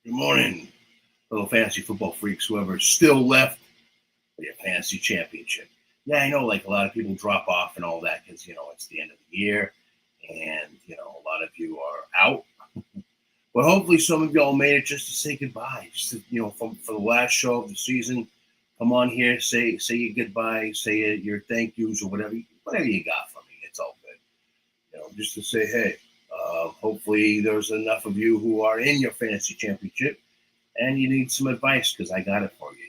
Good morning, little fantasy football freaks, whoever's still left for your fantasy championship. Yeah, I know, like a lot of people drop off and all that because, it's the end of the year and, a lot of you are out. But hopefully some of y'all made it just to say goodbye, just to, for the last show of the season. Come on here, say your goodbye, say your thank yous or whatever you got for me. It's all good. Just to say, hey, hopefully there's enough of you who are in your fantasy championship and you need some advice because I got it for you.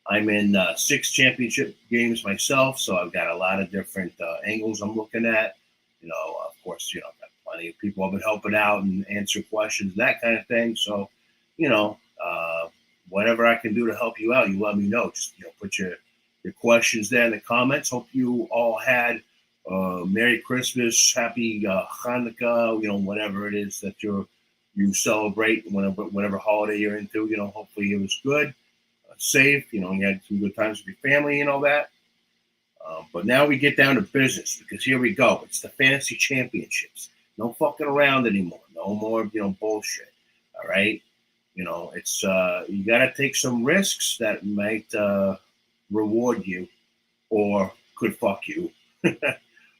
I'm in 6 championship games myself, so I've got a lot of different angles I'm looking at. Of course, I've got plenty of people I've been helping out and answer questions, that kind of thing. So, whatever I can do to help you out, you let me know. Just, put your questions there in the comments. Hope you all had Merry Christmas, Happy Hanukkah, whatever it is that you celebrate, whatever holiday you're into. Hopefully it was good, safe. You had some good times with your family and all that. But now we get down to business because here we go. It's the fantasy championships. No fucking around anymore. No more, bullshit. All right. It's you got to take some risks that might reward you or could fuck you.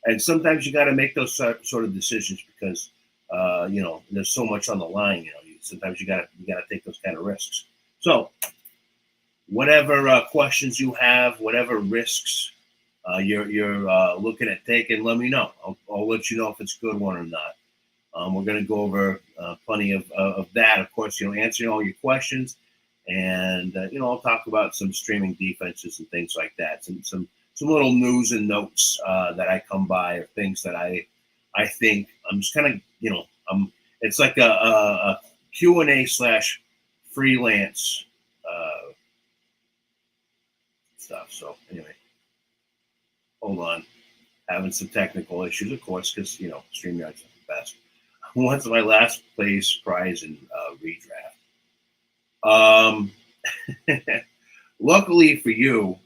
And sometimes you got to make those sort of decisions because, there's so much on the line. Sometimes you got to take those kind of risks. So whatever questions you have, whatever risks you're looking at taking, let me know. I'll let you know if it's a good one or not. We're going to go over plenty of that, of course, answering all your questions. And, I'll talk about some streaming defenses and things like that. Some little news and notes that I come by or things that I think I'm just kind of, it's like a Q&A / freelance stuff. So anyway, hold on. Having some technical issues, of course, because, StreamYard's not the best. What's my last place prize in redraft? Luckily for you,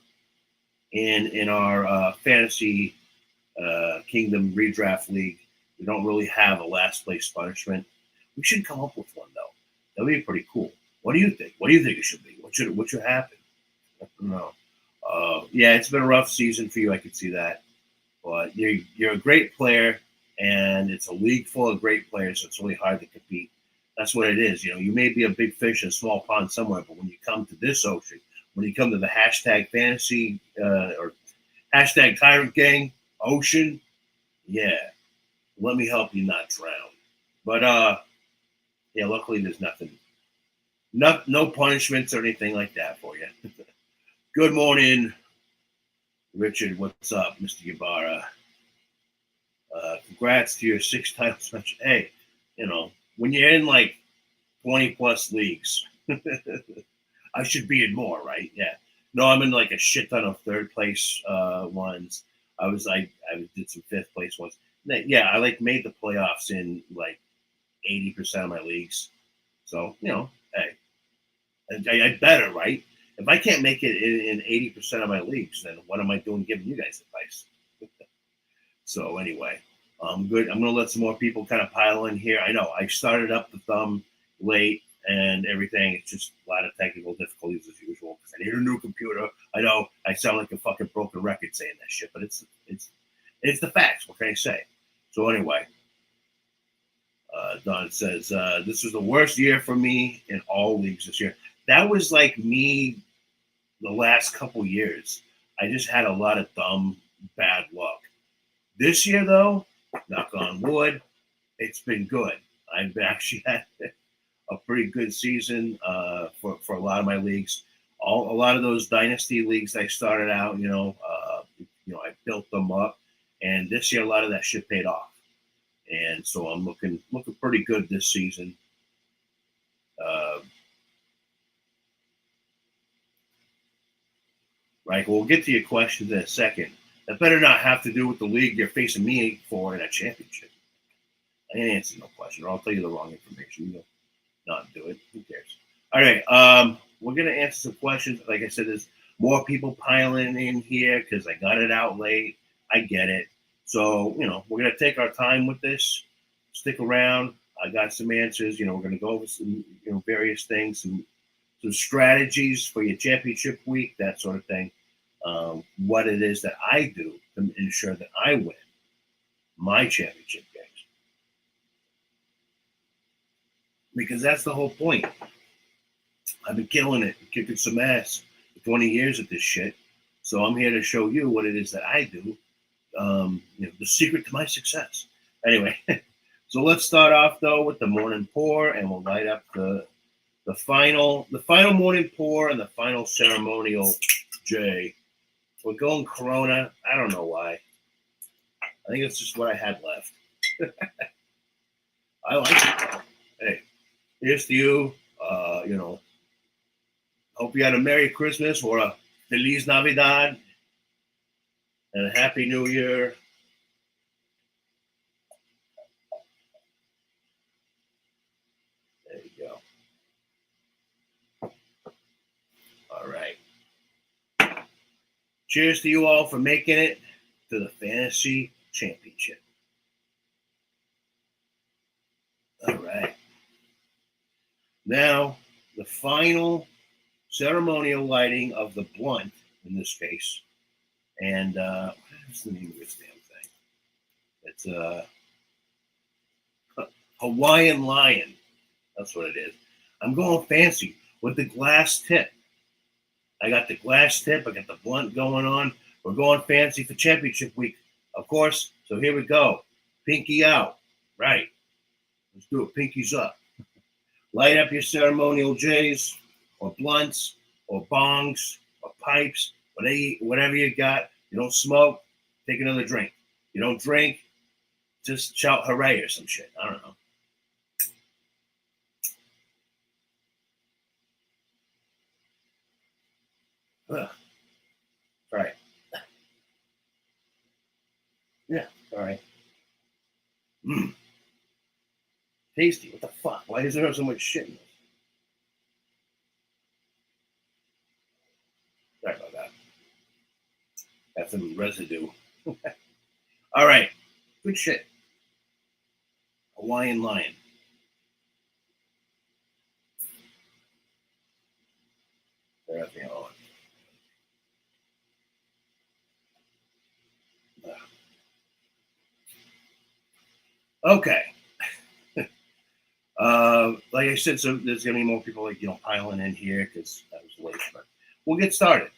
in our fantasy kingdom redraft league, we don't really have a last place punishment. We should come up with one though. That'd be pretty cool. What do you think? What do you think it should be? What should happen? I don't know. Yeah, it's been a rough season for you. I can see that, but you're a great player, and it's a league full of great players, so it's really hard to compete. That's what it is. You may be a big fish in a small pond somewhere, but when you come to this ocean, when you come to the hashtag fantasy or hashtag Tyrant Gang ocean, yeah, let me help you not drown. But yeah, luckily there's nothing, no punishments or anything like that for you. Good morning, Richard. What's up, Mr. Ybarra? Congrats to your 6 titles match. Hey, when you're in like 20 plus leagues, I should be in more, right? Yeah. No, I'm in like a shit ton of 3rd place ones. I did some 5th place ones. Yeah, I like made the playoffs in like 80% of my leagues. So, hey, I better, right? If I can't make it in 80% of my leagues, then what am I doing giving you guys advice? So anyway, good. I'm going to let some more people kind of pile in here. I know I started up the thumb late and everything. It's just a lot of technical difficulties as usual because I need a new computer. I know I sound like a fucking broken record saying that shit, but it's the facts. What can I say? So anyway, Don says, this was the worst year for me in all leagues this year. That was like me the last couple years. I just had a lot of dumb, bad luck. This year, though, knock on wood, it's been good. I've actually had a pretty good season for a lot of my leagues. A lot of those dynasty leagues I started out, I built them up, and this year a lot of that shit paid off. And so I'm looking pretty good this season. Right, we'll get to your questions in a second. That better not have to do with the league you're facing me for in a championship. I ain't answering no question, or I'll tell you the wrong information. You'll not do it. Who cares? All right, we're going to answer some questions. Like I said, there's more people piling in here because I got it out late. I get it. So, we're going to take our time with this. Stick around. I got some answers. We're going to go over some, various things, some strategies for your championship week, that sort of thing. What it is that I do to ensure that I win my championship games. Because that's the whole point. I've been killing it, kicking some ass for 20 years at this shit. So I'm here to show you what it is that I do. The secret to my success. Anyway, so let's start off though with the morning pour, and we'll light up the final morning pour and the final ceremonial J. We're going Corona. I don't know why. I think it's just what I had left. I like it. Hey, here's to you. Hope you had a Merry Christmas or a Feliz Navidad and a Happy New Year. There you go. All right. Cheers to you all for making it to the Fantasy Championship. All right. Now, the final ceremonial lighting of the blunt, in this case. And what is the name of this damn thing? It's a Hawaiian Lion. That's what it is. I'm going fancy with the glass tip. I got the glass tip. I got the blunt going on. We're going fancy for championship week, of course. So here we go. Pinky out. Right. Let's do it. Pinkies up. Light up your ceremonial J's or blunts or bongs or pipes, whatever you got. You don't smoke, take another drink. You don't drink, just shout hooray or some shit. I don't know. Ugh. All right. Yeah, all right. Tasty. What the fuck? Why is there so much shit in this? Sorry about that. Got some residue. All right. Good shit. Hawaiian Lion. There's me on. Okay. Like I said, so there's gonna be more people piling in here because I was late, but we'll get started.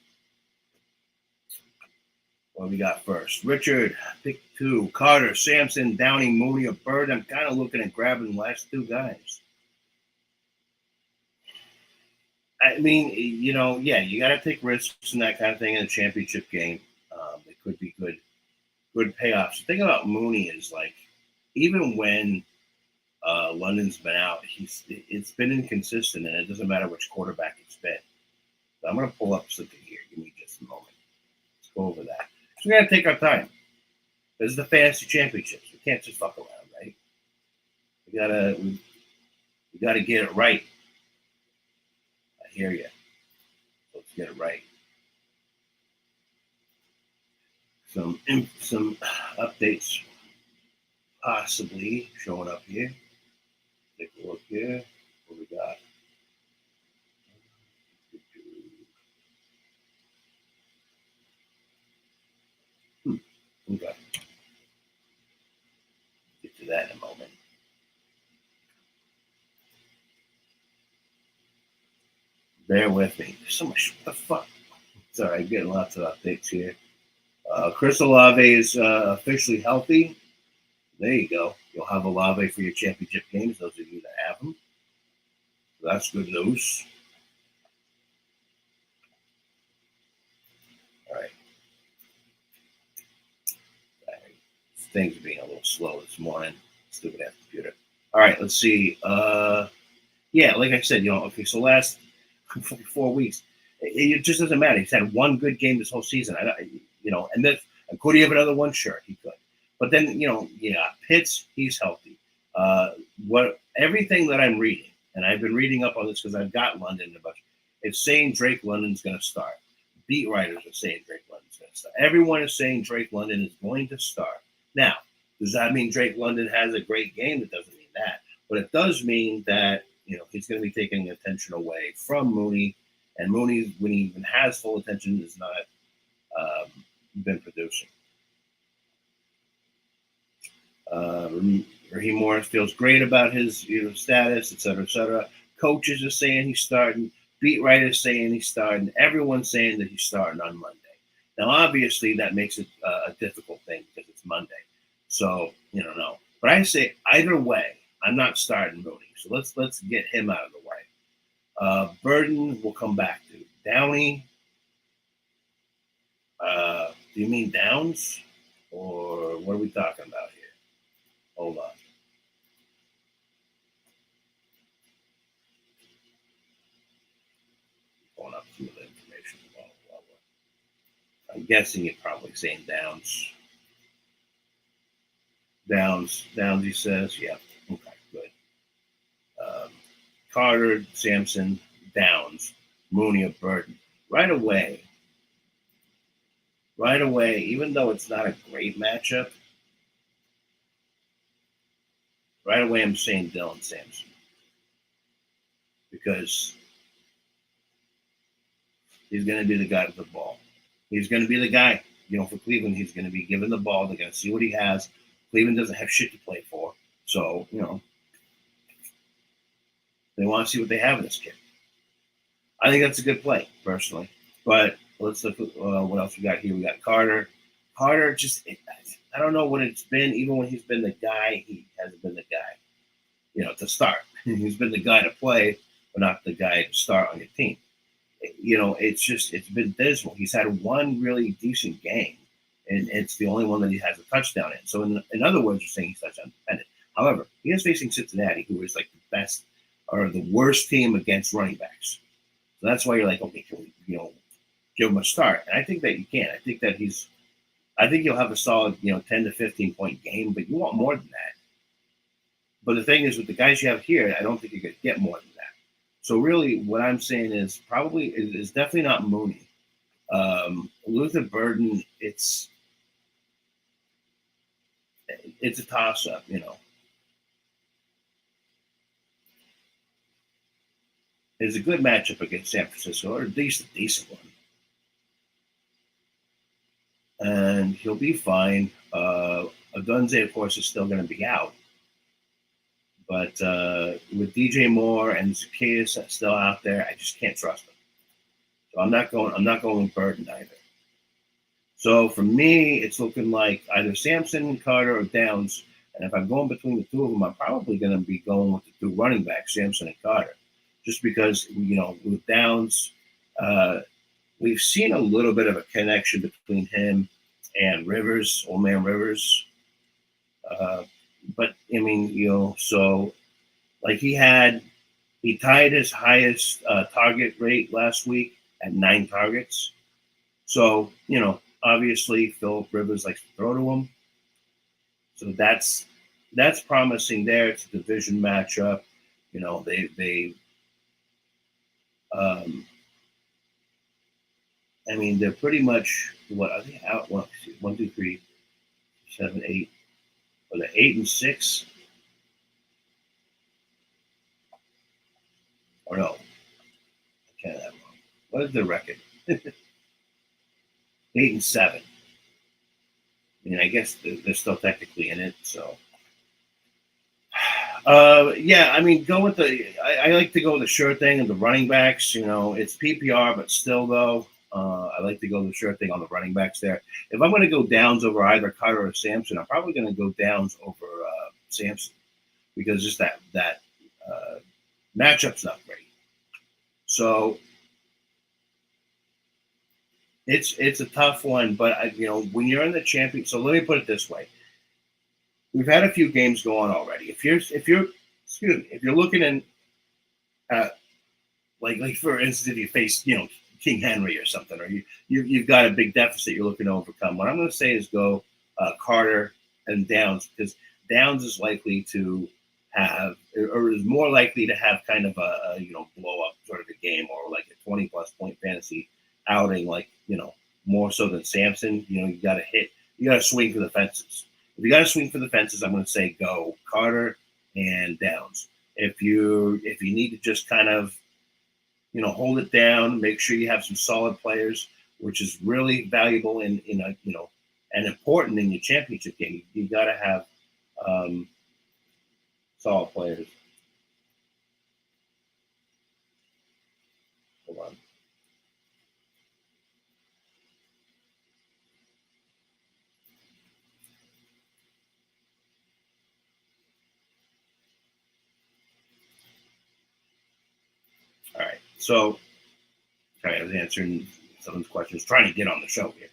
What we got first? Richard, pick 2. Carter, Samson, Downing, Mooney, or Bird. I'm kind of looking at grabbing the last 2 guys. I mean, yeah, you got to take risks and that kind of thing in a championship game. It could be good payoffs. The thing about Mooney is, like, even when London's been out, it's been inconsistent, and it doesn't matter which quarterback it's been. So I'm going to pull up something here. Give me just a moment. Let's go over that. So we got to take our time. This is the fantasy championships. We can't just fuck around, right? We gotta get it right. I hear you. Let's get it right. Some updates possibly showing up here. Take a look here. What we got? Okay. Get to that in a moment. Bear with me. There's so much. What the fuck? Sorry, I'm getting lots of updates here. Chris Olave is officially healthy. There you go. You'll have Olave for your championship games, those of you that have them. So that's good news. All right. Things are being a little slow this morning. Stupid ass computer. All right, let's see. Yeah, like I said, okay, so last 4 weeks, it just doesn't matter. He's had one good game this whole season. And then could he have another one? Sure, he could. But then, Pitts, he's healthy. Everything that I'm reading, and I've been reading up on this because I've got London a bunch, it's saying Drake London's going to start. Beat writers are saying Drake London's going to start. Everyone is saying Drake London is going to start. Now, does that mean Drake London has a great game? It doesn't mean that. But it does mean that he's going to be taking attention away from Mooney, and Mooney, when he even has full attention, is not been producing. Raheem Morris feels great about his status, et cetera, et cetera. Coaches are saying he's starting. Beat writers saying he's starting. Everyone's saying that he's starting on Monday. Now, obviously, that makes it a difficult thing because it's Monday. So, no. But I say either way, I'm not starting Mooney. So let's get him out of the way. Burden will come back to. Downey. Do you mean Downs? Or what are we talking about here? Hold on. Pulling up some of the information. I'm guessing you're probably saying Downs. Downs, he says. Yeah. Okay, good. Carter, Sampson, Downs, Mooney, or Burden. Right away, even though it's not a great matchup, right away I'm saying Dylan Sampson. Because he's going to be the guy with the ball. He's going to be the guy. For Cleveland, he's going to be given the ball. They're going to see what he has. Cleveland doesn't have shit to play for. So, they want to see what they have in this kid. I think that's a good play, personally. But let's look at what else we got here. We got Carter. Carter I don't know what it's been. Even when he's been the guy, he hasn't been the guy, to start. He's been the guy to play, but not the guy to start on your team. It's been dismal. He's had one really decent game, and it's the only one that he has a touchdown in. So, in other words, you're saying he's touchdown dependent. However, he is facing Cincinnati, who is like the best or the worst team against running backs. So that's why you're like, okay, can we, give him a start? And I think that you can. I think he'll have a solid, 10 to 15 point game, but you want more than that. But the thing is, with the guys you have here, I don't think you're going to get more than that. So really, what I'm saying is it's definitely not Mooney. Luther Burden, it's a toss up, It's a good matchup against San Francisco, or at least a decent one. And he'll be fine. Adunze, of course, is still going to be out. But with DJ Moore and Zacchaeus still out there, I just can't trust them. So I'm not going with Burden either. So for me, it's looking like either Sampson, Carter, or Downs. And if I'm going between the two of them, I'm probably going to be going with the two running backs, Sampson and Carter. Just because, with Downs, we've seen a little bit of a connection between him and Rivers, old man Rivers. But, so like he tied his highest target rate last week at 9 targets. So, obviously Philip Rivers likes to throw to him. So that's promising there. It's a division matchup. They're pretty much what are they out? 1, 2, 3, 7, 8. Are they 8 and 6? Or no? I can't have wrong. What is the record? 8 and 7. I guess they're still technically in it. So, go with I like to go with the sure thing and the running backs. It's PPR, but still though, I like to go the sure thing on the running backs there. If I'm going to go Downs over either Carter or Sampson, I'm probably going to go Downs over Sampson because just that matchup's not great. So it's a tough one, but when you're in the champion, so let me put it this way: we've had a few games go on already. If you're looking in, like for instance, if you face King Henry or something, or you've got a big deficit you're looking to overcome. What I'm going to say is go Carter and Downs, because Downs is likely to have, or is more likely to have kind of a blow up sort of a game, or like a 20+ point fantasy outing, like more so than Sampson. You got to swing for the fences. If you got to swing for the fences, I'm going to say go Carter and downs. If you need to just kind of hold it down, make sure you have some solid players, which is really valuable in a and important in your championship game. You got to have um, solid players. Hold on. All right. So, I was answering someone's questions, trying to get on the show here.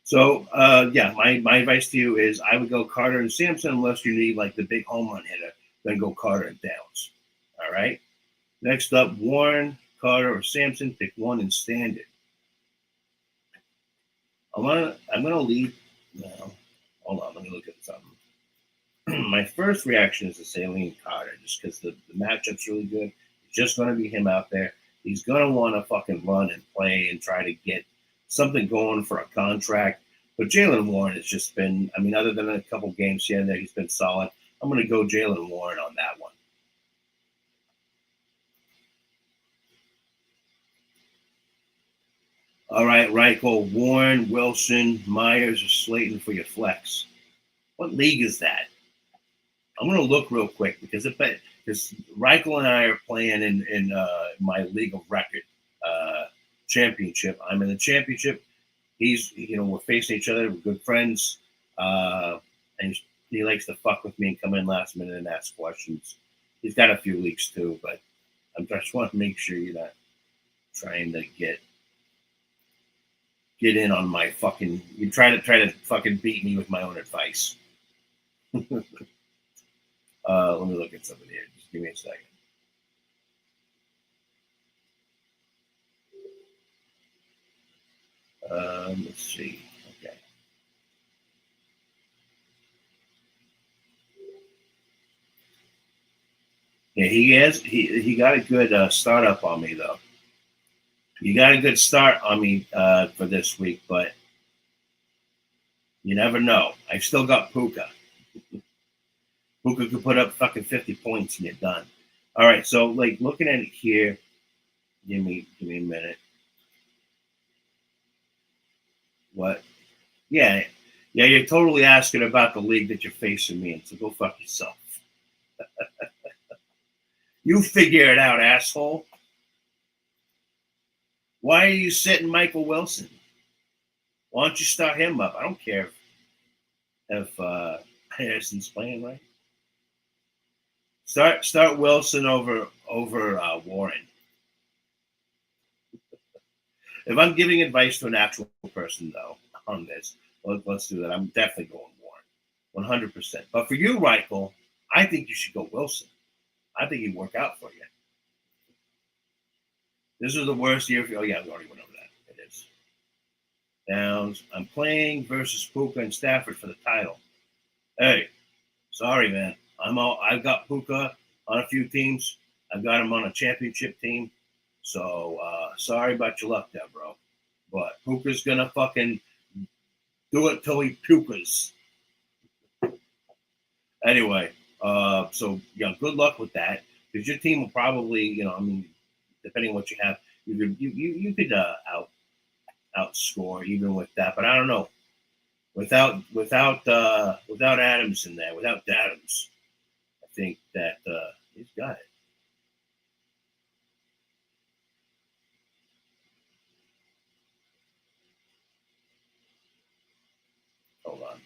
So, yeah, my advice to you is I would go Carter and Sampson unless you need like the big home run hitter. Then go Carter and Downs. All right. Next up, Warren, Carter, or Sampson. Pick one and stand it. I'm gonna leave now. Hold on, let me look at something. My first reaction is to say Lean Carter, just because the matchup's really good. It's just gonna be him out there. He's gonna want to fucking run and play and try to get something going for a contract. But Jalen Warren has just been, I mean, other than a couple games here and there, he's been solid. I'm gonna go Jalen Warren on that one. All right, Reichel, Warren, Wilson, Myers, or Slayton for your flex. What league is that? I'm going to look real quick because Reichel and I are playing in my league of record championship. I'm in the championship. We're facing each other. We're good friends. And he likes to fuck with me and come in last minute and ask questions. He's got a few leaks too, but I just want to make sure you're not trying to get in on my fucking. You try to fucking beat me with my own advice. Let me look at something here. Just give me a second. Let's see. Okay. Yeah, he got a good startup on me though. You got a good start on me for this week, but you never know. I still got Puka. Puka could put up fucking 50 points and you're done. All right, so like looking at it here, give me a minute. What? Yeah, you're totally asking about the league that you're facing me in, so go fuck yourself. You figure it out, asshole. Why are you sitting Michael Wilson? Why don't you start him up? I don't care if Harrison's playing right. Start Wilson over Warren. If I'm giving advice to an actual person though on this, let's do that. I'm definitely going Warren, 100%. But for you, Reichel, I think you should go Wilson. I think he'd work out for you. This is the worst year. Oh yeah, we already went over that. It is. Downs. I'm playing versus Puka and Stafford for the title. Hey, sorry, man. I've got Puka on a few teams. I've got him on a championship team. So sorry about your luck there, bro. But Puka's gonna fucking do it till he pukas. Anyway, so yeah, good luck with that. Because your team will probably, depending on what you have, you could outscore even with that. But I don't know. Without Adams in there, without Adams, I think that he's got it. Hold on.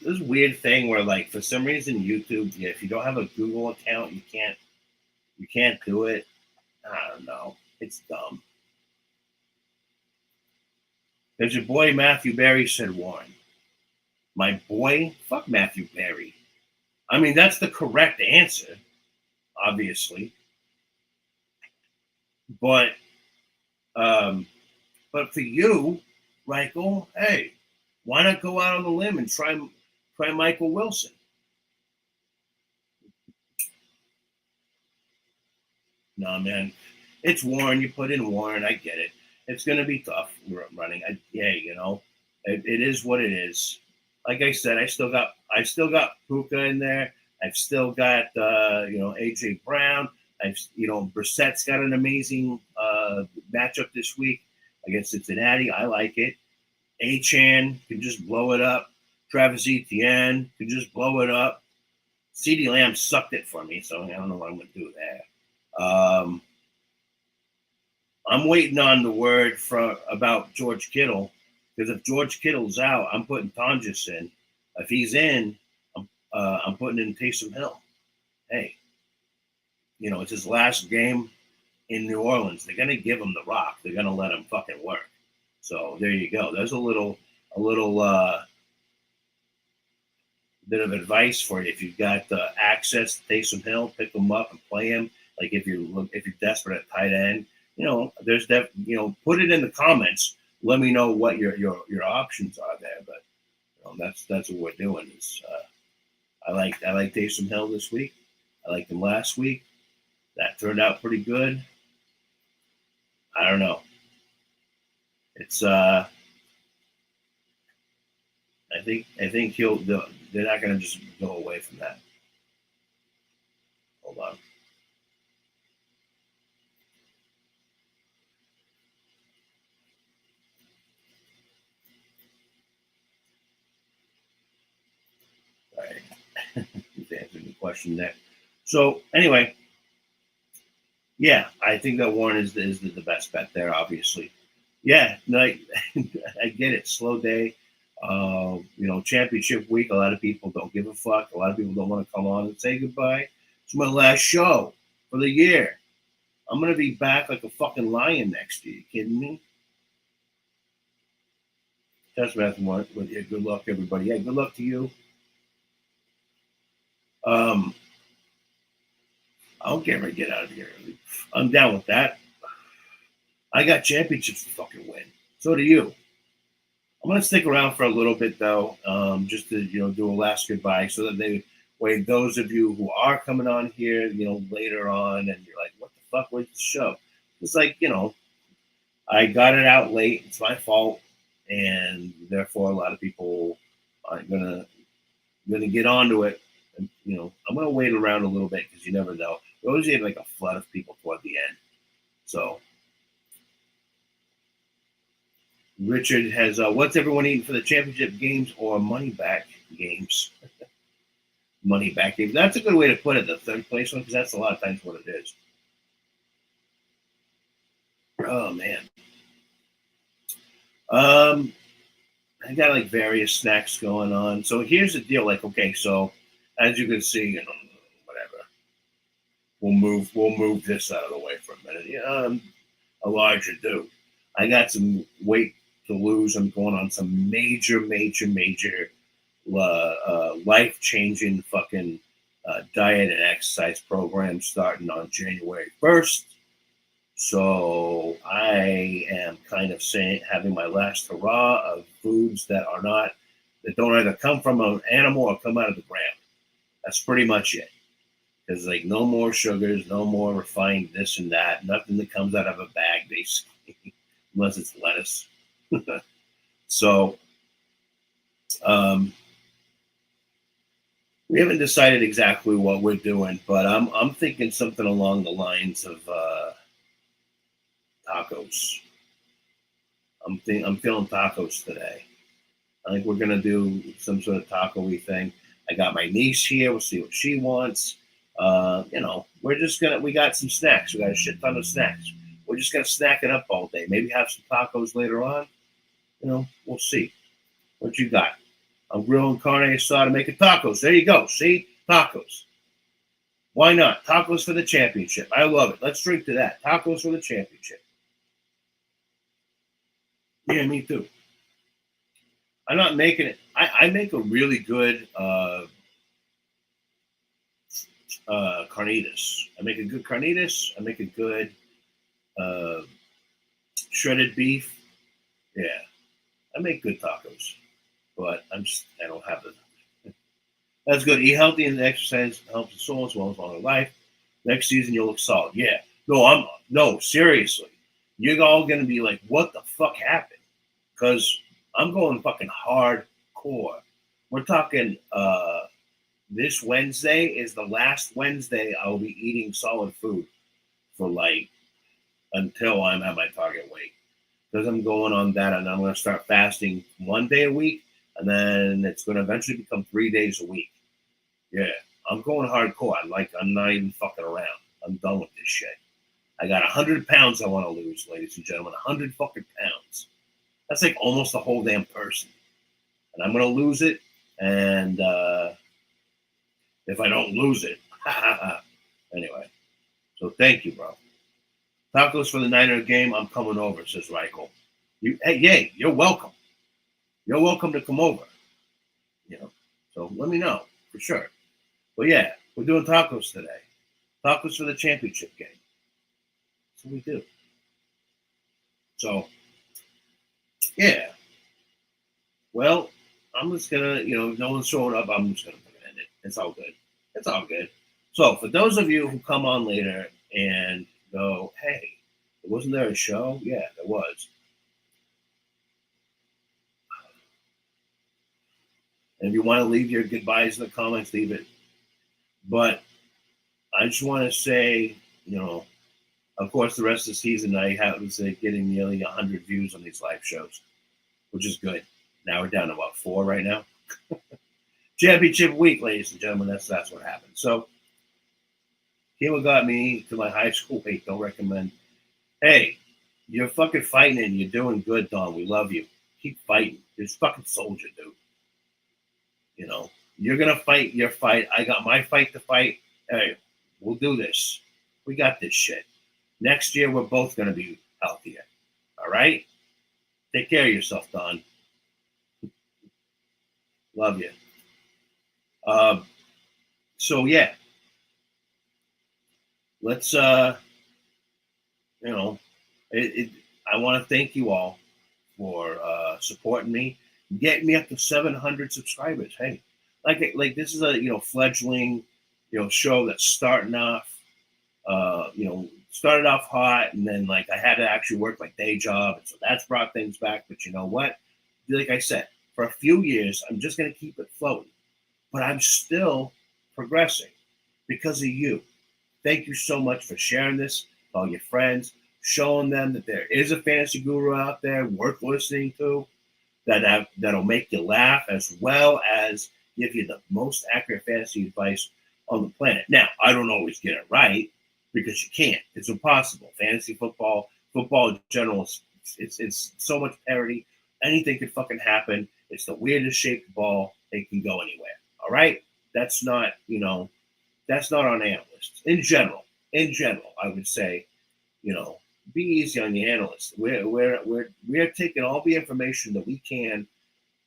This weird thing where, like, for some reason, YouTube, yeah, if you don't have a Google account, you can't do it. I don't know. It's dumb. Because your boy Matthew Berry said Warren. My boy, fuck Matthew Berry. I mean, that's the correct answer, obviously. But um, but for you, Reichel, hey, why not go out on the limb and Try Michael Wilson. No, man. It's Warren. You put in Warren. I get it. It's going to be tough running. It is what it is. Like I said, I still got Puka in there. I've still got AJ Brown. Brissett's got an amazing matchup this week against Cincinnati. I like it. Achan can just blow it up. Travis Etienne can just blow it up. CeeDee Lamb sucked it for me, so I don't know what I'm going to do there. I'm waiting on the word about George Kittle, because if George Kittle's out, I'm putting Tonjes in. If he's in, I'm putting in Taysom Hill. Hey, it's his last game in New Orleans. They're gonna give him the rock. They're gonna let him fucking work. So there you go. There's a little bit of advice for you. If you've got access to Taysom Hill, pick him up and play him. Like if you're desperate at tight end, put it in the comments. Let me know what your options are there. But that's what we're doing. I like Taysom Hill this week. I liked him last week. That turned out pretty good. I don't know. It's I think they're not going to just go away from that. Hold on. All right. You've answered the question there. So anyway, yeah, I think that Warren is the best bet there, obviously. Yeah, I get it. Slow day. Championship week. A lot of people don't give a fuck. A lot of people don't want to come on and say goodbye. It's my last show for the year. I'm going to be back like a fucking lion next year. You kidding me? Test Matthew with you. Good luck, everybody. Yeah, good luck to you. I don't care if I get out of here early. I'm down with that. I got championships to fucking win. So do you. I'm going to stick around for a little bit, though, just to, do a last goodbye so that those of you who are coming on here, later on, and you're like, what the fuck, where's the show? It's like, I got it out late. It's my fault. And therefore, a lot of people aren't going to get onto it. And, I'm going to wait around a little bit because you never know. We always have like a flood of people toward the end. So, Richard has, what's everyone eating for the championship games or money back games? Money back games. That's a good way to put it, the third place one, because that's a lot of times what it is. Oh, man. I got like various snacks going on. So here's the deal. Like, okay, so as you can see, whatever. We'll move this out of the way for a minute. Yeah, a larger dude. I got some weight to lose. I'm going on some major life-changing fucking diet and exercise program starting on January 1st. So I am kind of having my last hurrah of foods that don't either come from an animal or come out of the ground. That's pretty much it. Because like no more sugars, no more refined this and that, nothing that comes out of a bag, basically, unless it's lettuce. So we haven't decided exactly what we're doing, but I'm thinking something along the lines of tacos. I'm feeling tacos today. I think we're gonna do some sort of taco-y thing. I got my niece here. We'll see what she wants. We got some snacks. We got a shit ton of snacks. We're just gonna snack it up all day. Maybe have some tacos later on. We'll see. What you got? I'm grilling carne asada, making tacos. There you go. See? Tacos. Why not? Tacos for the championship. I love it. Let's drink to that. Tacos for the championship. Yeah, me too. I'm not making it. I make a really good carnitas. I make a good carnitas. I make a good shredded beef. Yeah, I make good tacos, but I don't have That's good. Eat healthy and exercise helps the soul as well as longer life. Next season you'll look solid. Yeah. No, seriously. You're all gonna be like, what the fuck happened? Because I'm going fucking hardcore. We're talking this Wednesday is the last Wednesday I'll be eating solid food for like until I'm at my target weight. Because I'm going on that and I'm gonna start fasting 1 day a week and then it's gonna eventually become 3 days a week. Yeah, I'm going hardcore. I'm not even fucking around. I'm done with this shit. I got 100 pounds I want to lose, ladies and gentlemen. 100 fucking pounds. That's like almost a whole damn person. And I'm gonna lose it. And if I don't lose it, anyway. So thank you, bro. Tacos for the Niner game. I'm coming over, says Reichel. Hey, yay, you're welcome. You're welcome to come over. You know, so let me know for sure. But yeah, we're doing tacos today. Tacos for the championship game. That's what we do. So, yeah. Well, I'm just gonna, no one's showing up. I'm just gonna end it. It's all good. It's all good. So, for those of you who come on later and go, hey, wasn't there a show? Yeah, there was. And if you want to leave your goodbyes in the comments, leave it. But I just want to say, of course, the rest of the season, I was getting nearly 100 views on these live shows, which is good. Now we're down to about 4 right now. Championship week, ladies and gentlemen. That's what happened. So, here what got me to my high school weight. Don't recommend. Hey, you're fucking fighting and you're doing good, Don. We love you. Keep fighting. You're a fucking soldier, dude. You're gonna fight your fight. I got my fight to fight. Hey, we'll do this. We got this shit. Next year, we're both gonna be healthier. All right? Take care of yourself, Don. Love you. So yeah, let's I want to thank you all for supporting me, getting me up to 700 subscribers. Hey, like this is a fledgling show that's starting off. Started off hot, and then like I had to actually work my day job, and so that's brought things back. But you know what? Like I said, for a few years, I'm just gonna keep it floating. But I'm still progressing because of you. Thank you so much for sharing this with all your friends, showing them that there is a fantasy guru out there worth listening to, that'll make you laugh as well as give you the most accurate fantasy advice on the planet. Now, I don't always get it right because you can't. It's impossible. Fantasy football in general, it's so much parity. Anything could fucking happen. It's the weirdest shaped ball. It can go anywhere. All right? That's not, that's not on analysts. In general, I would say, be easy on the analysts. We're taking all the information that we can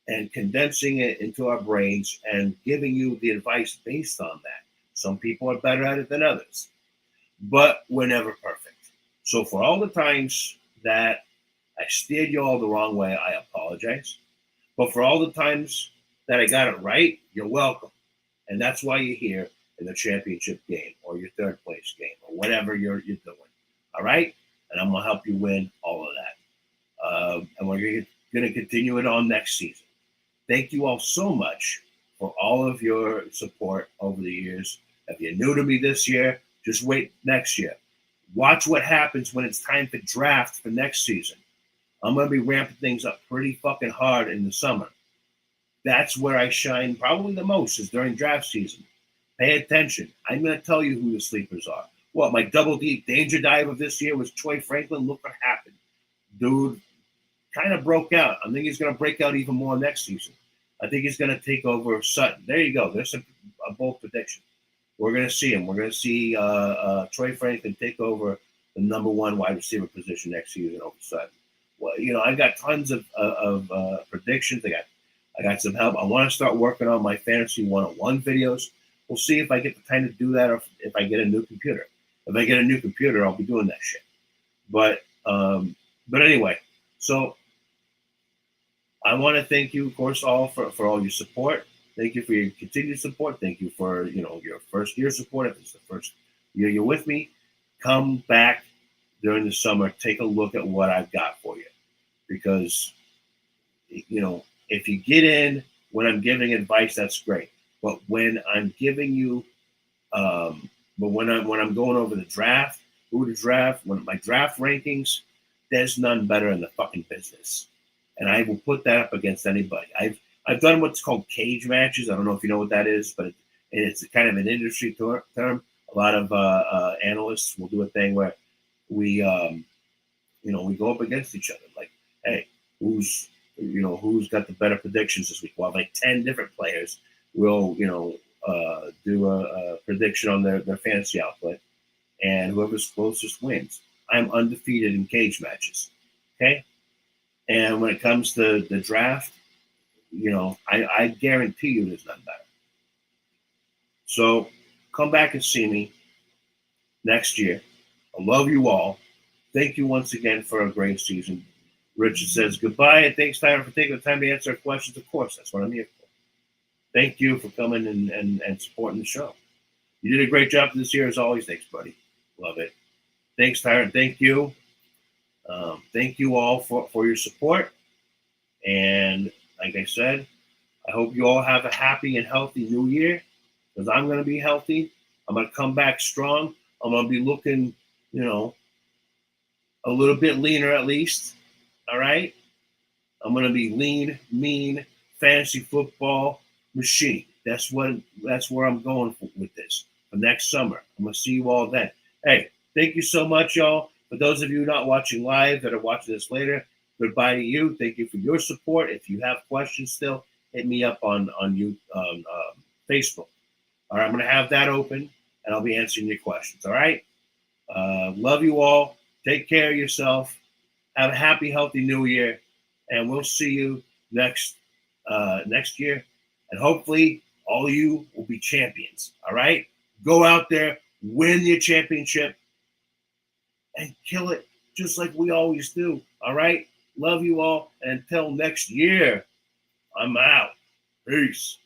and condensing it into our brains and giving you the advice based on that. Some people are better at it than others, but we're never perfect. So for all the times that I steered you all the wrong way, I apologize. But for all the times that I got it right, you're welcome. And that's why you're here in the championship game or your third place game or whatever you're doing. All right? And I'm going to help you win all of that. And we're going to continue it on next season. Thank you all so much for all of your support over the years. If you're new to me this year, just wait next year. Watch what happens when it's time to draft for next season. I'm going to be ramping things up pretty fucking hard in the summer. That's where I shine probably the most is during draft season. Pay attention. I'm going to tell you who the sleepers are. Well, my double deep danger dive of this year was Troy Franklin. Look what happened. Dude kind of broke out. I think he's going to break out even more next season. I think he's going to take over Sutton. There you go. There's a bold prediction. We're going to see him. We're going to see Troy Franklin take over the number one wide receiver position next season over Sutton. Well, I've got tons of predictions. I got some help. I want to start working on my fantasy 101 videos. We'll see if I get the time to do that or if I get a new computer. If I get a new computer, I'll be doing that shit. But anyway, so I want to thank you, of course, all for all your support. Thank you for your continued support. Thank you for your first year support. If it's the first year you're with me, come back during the summer. Take a look at what I've got for you, because if you get in when I'm giving advice, that's great. But when I'm giving you, but when I'm going over the draft, who to draft, when my draft rankings, there's none better in the fucking business, and I will put that up against anybody. I've done what's called cage matches. I don't know if you know what that is, but it's kind of an industry term. A lot of analysts will do a thing where we we go up against each other. Like, hey, who's got the better predictions this week? Well, like 10 different players will do a prediction on their fantasy output, and whoever's closest wins. I'm undefeated in cage matches. Okay, and when it comes to the draft, I guarantee you there's none better. So come back and see me next year. I love you all. Thank you once again for a great season. Richard says goodbye, and thanks, Tyron, for taking the time to answer our questions. Of course, that's what I'm here for. Thank you for coming and supporting the show. You did a great job this year, as always. Thanks, buddy. Love it. Thanks, Tyron. Thank you. Thank you all for your support. And like I said, I hope you all have a happy and healthy new year, because I'm going to be healthy. I'm going to come back strong. I'm going to be looking, a little bit leaner at least. All right? I'm going to be lean, mean, fantasy football machine. That's where I'm going with this for next summer. I'm going to see you all then. Hey, thank you so much, y'all. For those of you not watching live that are watching this later, goodbye to you. Thank you for your support. If you have questions still, hit me up on Facebook. All right, I'm going to have that open, and I'll be answering your questions. All right? Love you all. Take care of yourself. Have a happy, healthy new year, and we'll see you next year. And hopefully, all of you will be champions. All right? Go out there, win your championship, and kill it just like we always do. All right? Love you all. And until next year, I'm out. Peace.